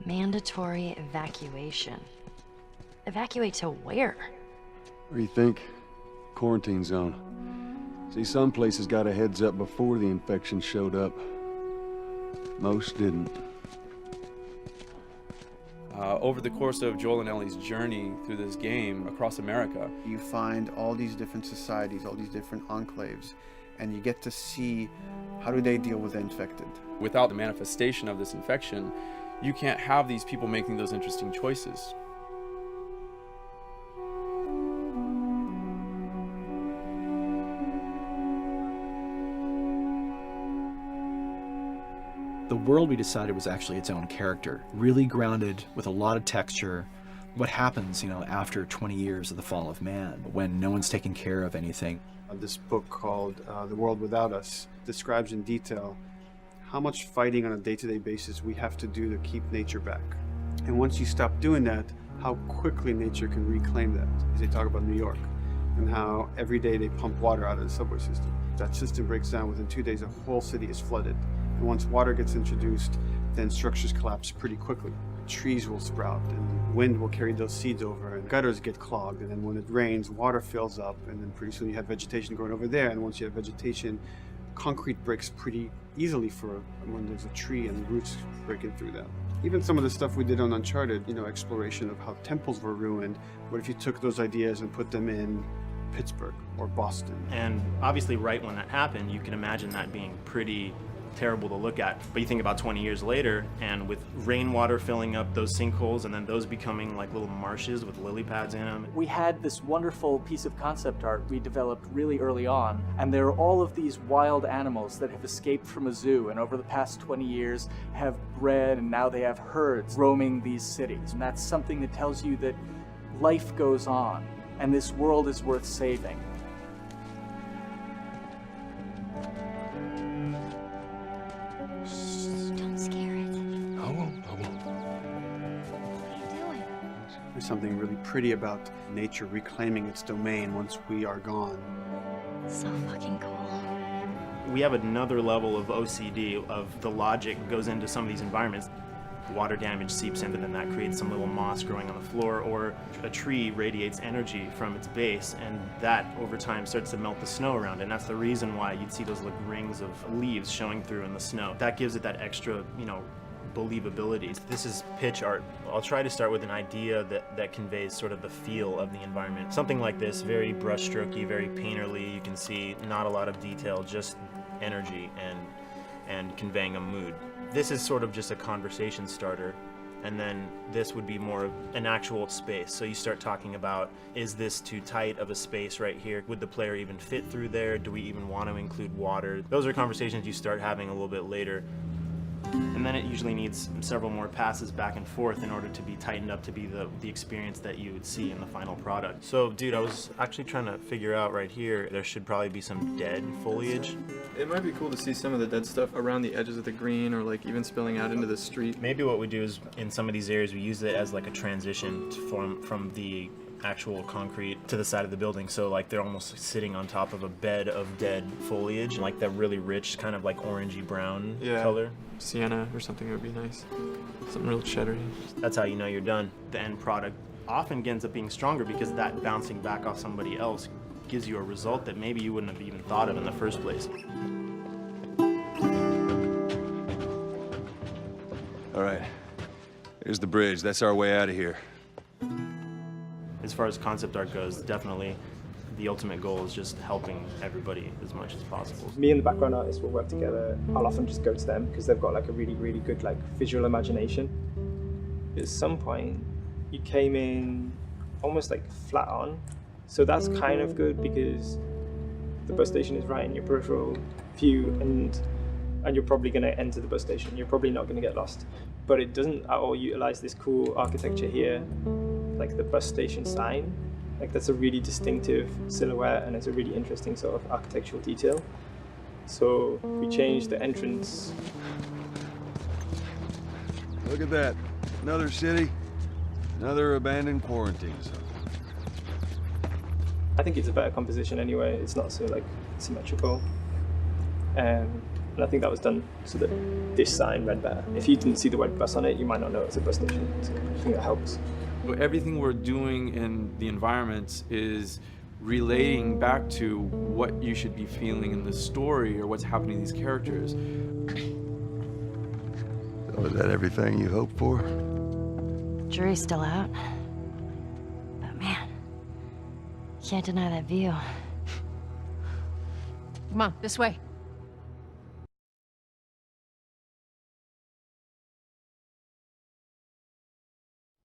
Mandatory evacuation. Evacuate to where? What do you think? Quarantine zone. See, some places got a heads up before the infection showed up. Most didn't. Over the course of Joel and Ellie's journey through this game across America, you find all these different societies, all these different enclaves, and you get to see how do they deal with the infected. without the manifestation of this infection, you can't have these people making those interesting choices. The world we decided was actually its own character, really grounded with a lot of texture. What happens, after 20 years of the fall of man, when no one's taking care of anything. This book called The World Without Us describes in detail how much fighting on a day-to-day basis we have to do to keep nature back. And once you stop doing that, how quickly nature can reclaim that. As they talk about New York and how every day they pump water out of the subway system. That system breaks down within 2 days, a whole city is flooded. And once water gets introduced, then structures collapse pretty quickly. Trees will sprout and wind will carry those seeds over and gutters get clogged, and then when it rains, water fills up, and then pretty soon you have vegetation growing over there, and once you have vegetation, concrete breaks pretty easily for when there's a tree and roots breaking through that. Even some of the stuff we did on Uncharted, exploration of how temples were ruined, what if you took those ideas and put them in Pittsburgh or Boston? And obviously right when that happened, you can imagine that being pretty terrible to look at. But you think about 20 years later, and with rainwater filling up those sinkholes and then those becoming like little marshes with lily pads in them. We had this wonderful piece of concept art we developed really early on, and there are all of these wild animals that have escaped from a zoo and over the past 20 years have bred, and now they have herds roaming these cities. And that's something that tells you that life goes on and this world is worth saving. There's something really pretty about nature reclaiming its domain once we are gone. So fucking cool. We have another level of OCD, of the logic goes into some of these environments. Water damage seeps in, but then that creates some little moss growing on the floor, or a tree radiates energy from its base, and that over time starts to melt the snow around it. And that's the reason why you'd see those like rings of leaves showing through in the snow. That gives it that extra, believability. This is pitch art. I'll try to start with an idea that conveys sort of the feel of the environment. Something like this, very brushstrokey, very painterly. You can see not a lot of detail, just energy and conveying a mood. This is sort of just a conversation starter, and then this would be more of an actual space. So you start talking about, is this too tight of a space right here? Would the player even fit through there? Do we even want to include water? Those are conversations you start having a little bit later. And then it usually needs several more passes back and forth in order to be tightened up to be the experience that you would see in the final product. So, dude, I was actually trying to figure out right here, there should probably be some dead foliage. It might be cool to see some of the dead stuff around the edges of the green, or like even spilling out into the street. Maybe what we do is, in some of these areas, we use it as like a transition from the actual concrete to the side of the building, so like they're almost sitting on top of a bed of dead foliage, like that really rich kind of like orangey brown color. Sienna or something would be nice. Something real cheddary. That's how you know you're done. The end product often ends up being stronger because that bouncing back off somebody else gives you a result that maybe you wouldn't have even thought of in the first place. All right, here's the bridge. That's our way out of here. As far as concept art goes, definitely the ultimate goal is just helping everybody as much as possible. Me and the background artist will work together. I'll often just go to them because they've got like a really, really good like visual imagination. At some point, you came in almost like flat on. So that's kind of good because the bus station is right in your peripheral view, and you're probably going to enter the bus station. You're probably not going to get lost. But it doesn't at all utilize this cool architecture here, like the bus station sign. Like that's a really distinctive silhouette, and it's a really interesting sort of architectural detail. So we changed the entrance. Look at that. Another city, another abandoned quarantine zone. I think it's a better composition anyway. It's not so like symmetrical. And I think that was done so that this sign read better. If you didn't see the word bus on it, you might not know it's a bus station. So I think that helps. Everything we're doing in the environments is relating back to what you should be feeling in the story or what's happening to these characters. So is that everything you hoped for? Jury's still out. But man, can't deny that view. Come on, this way.